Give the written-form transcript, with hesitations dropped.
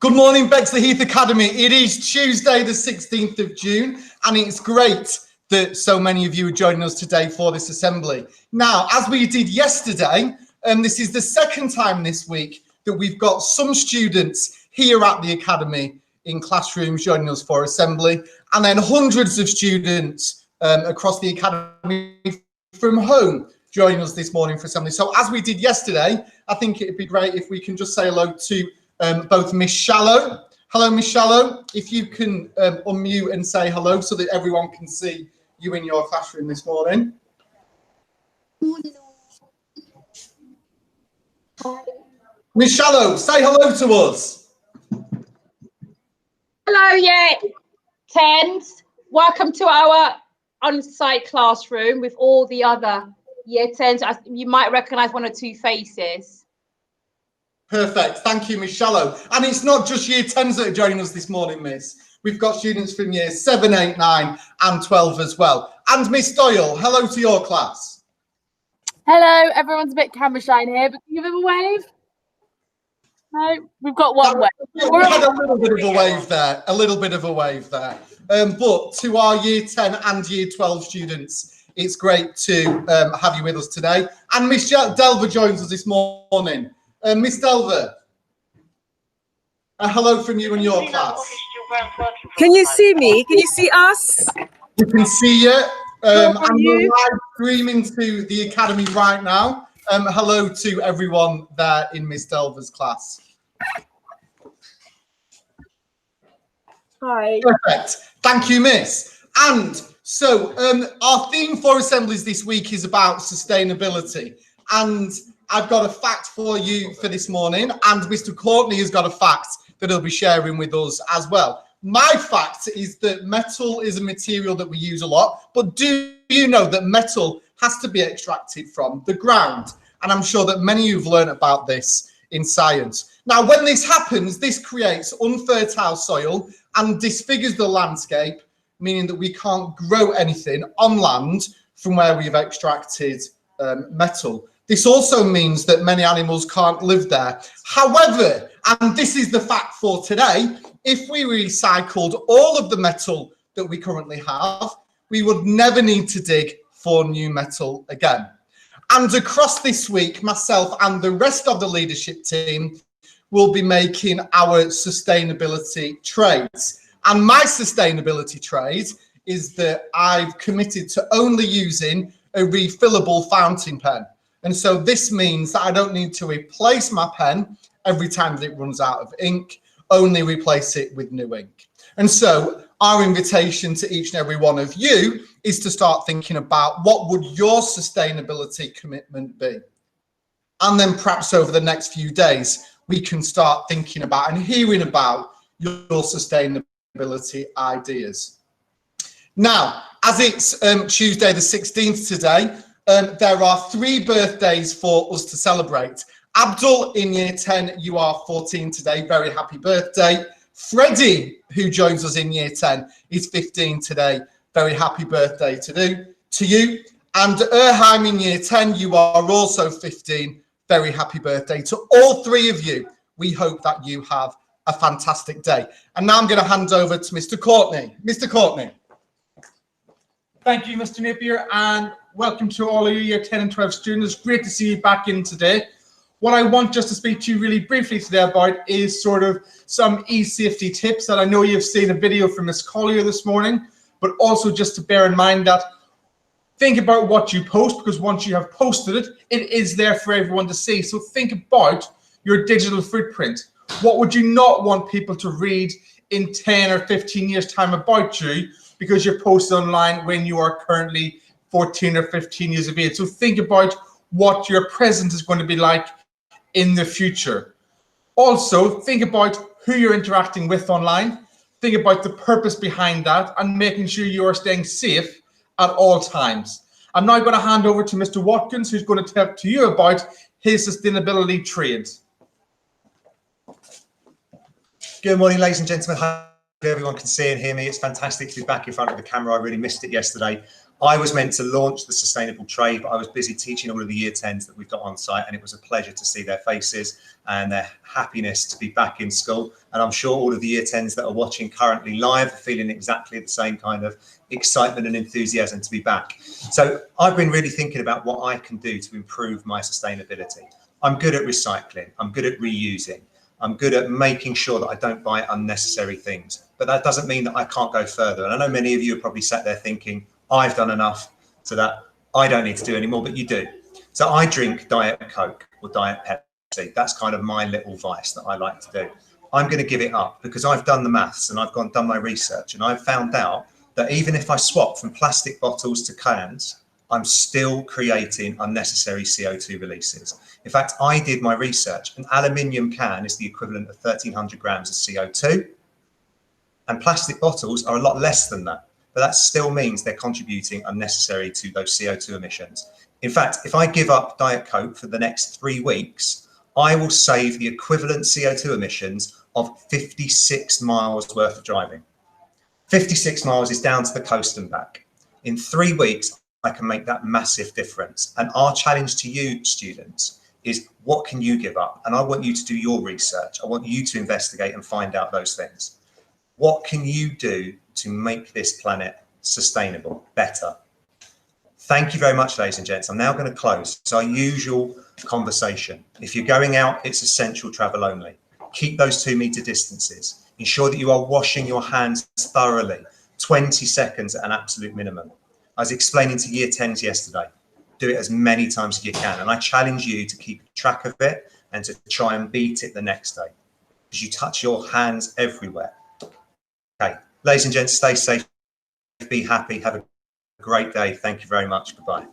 Good morning, Bexleyheath Academy. It is Tuesday, the 16th of June, and it's great that so many of you are joining us today for this assembly. Now, as we did yesterday, this is the second time this week that we've got some students here at the Academy in classrooms joining us for assembly, and then hundreds of students across the Academy from home joining us this morning for assembly. So as we did yesterday, I think it'd be great if we can just say hello to both Miss Shallow. Hello, Miss Shallow. If you can unmute and say hello so that everyone can see you in your classroom this morning. Morning. Hi. Miss Shallow, say hello to us. Hello, Year 10s. Welcome to our on-site classroom with all the other Year 10s. You might recognise one or two faces. Perfect. Thank you, Miss Shallow. And it's not just Year 10s that are joining us this morning, Miss. We've got students from Years 7, 8, 9 and 12 as well. And Miss Doyle, hello to your class. Hello, everyone's a bit camera shy in here, but can you give them a wave? No, we've got one wave. We had a little bit of a wave there, but to our Year 10 and Year 12 students, it's great to have you with us today. And Miss Delver joins us this morning. Miss Delver, hello from you and your class. Can you see me? Can you see us? We can see you. And we're live streaming to the Academy right now. Hello to everyone there in Miss Delver's class. Hi. Perfect. Thank you, Miss. And so our theme for assemblies this week is about sustainability. And I've got a fact for you for this morning, and Mr. Courtney has got a fact that he'll be sharing with us as well. My fact is that metal is a material that we use a lot, but do you know that metal has to be extracted from the ground? And I'm sure that many of you have learned about this in science. Now, when this happens, this creates unfertile soil and disfigures the landscape, meaning that we can't grow anything on land from where we've extracted metal. This also means that many animals can't live there. However, and this is the fact for today, if we recycled all of the metal that we currently have, we would never need to dig for new metal again. And across this week, myself and the rest of the leadership team will be making our sustainability trades. And my sustainability trade is that I've committed to only using a refillable fountain pen. And so this means that I don't need to replace my pen every time that it runs out of ink, only replace it with new ink. And so our invitation to each and every one of you is to start thinking about what would your sustainability commitment be? And then perhaps over the next few days, we can start thinking about and hearing about your sustainability ideas. Now, as it's Tuesday the 16th today, there are 3 birthdays for us to celebrate. Abdul in Year 10, you are 14 today. Very happy birthday. Freddie, who joins us in Year 10, is 15 today. Very happy birthday to you. And Erheim in Year 10, you are also 15. Very happy birthday to all 3 of you. We hope that you have a fantastic day. And now I'm going to hand over to Mr. Courtney. Mr. Courtney. Thank you, Mr. Napier, and welcome to all of you Year 10 and 12 students. Great to see you back in today. What I want just to speak to you really briefly today about is sort of some e-safety tips that I know you've seen a video from Miss Collier this morning, but also just to bear in mind that think about what you post, because once you have posted it, it is there for everyone to see. So think about your digital footprint. What would you not want people to read in 10 or 15 years time about you because you're posted online when you are currently 14 or 15 years of age? So think about what your present is going to be like in the future. Also, think about who you're interacting with online. Think about the purpose behind that and making sure you are staying safe at all times. I'm now going to hand over to Mr. Watkins, who's going to talk to you about his sustainability trade. Good morning, ladies and gentlemen. Hope everyone can see and hear me. It's fantastic to be back in front of the camera. I really missed it yesterday. I was meant to launch the sustainable trade, but I was busy teaching all of the year 10s that we've got on site, and it was a pleasure to see their faces and their happiness to be back in school. And I'm sure all of the year 10s that are watching currently live are feeling exactly the same kind of excitement and enthusiasm to be back. So I've been really thinking about what I can do to improve my sustainability. I'm good at recycling. I'm good at reusing. I'm good at making sure that I don't buy unnecessary things, but that doesn't mean that I can't go further. And I know many of you are probably sat there thinking, I've done enough so that I don't need to do anymore, but you do. So I drink Diet Coke or Diet Pepsi. That's kind of my little vice that I like to do. I'm going to give it up because I've done the maths and I've done my research, and I've found out that even if I swap from plastic bottles to cans, I'm still creating unnecessary CO2 releases. In fact, I did my research. An aluminium can is the equivalent of 1,300 grams of CO2, and plastic bottles are a lot less than that. But that still means they're contributing unnecessary to those CO2 emissions. In fact, if I give up Diet Coke for the next 3 weeks, I will save the equivalent CO2 emissions of 56 miles worth of driving. 56 miles is down to the coast and back. In 3 weeks, I can make that massive difference. And our challenge to you, students, is what can you give up? And I want you to do your research. I want you to investigate and find out those things. What can you do to make this planet sustainable, better? Thank you very much, ladies and gents. I'm now going to close. It's our usual conversation. If you're going out, it's essential travel only. Keep those 2 meter distances. Ensure that you are washing your hands thoroughly, 20 seconds at an absolute minimum. I was explaining to year 10s yesterday, do it as many times as you can. And I challenge you to keep track of it and to try and beat it the next day, because you touch your hands everywhere. Okay, ladies and gents, stay safe, be happy, have a great day. Thank you very much. Goodbye.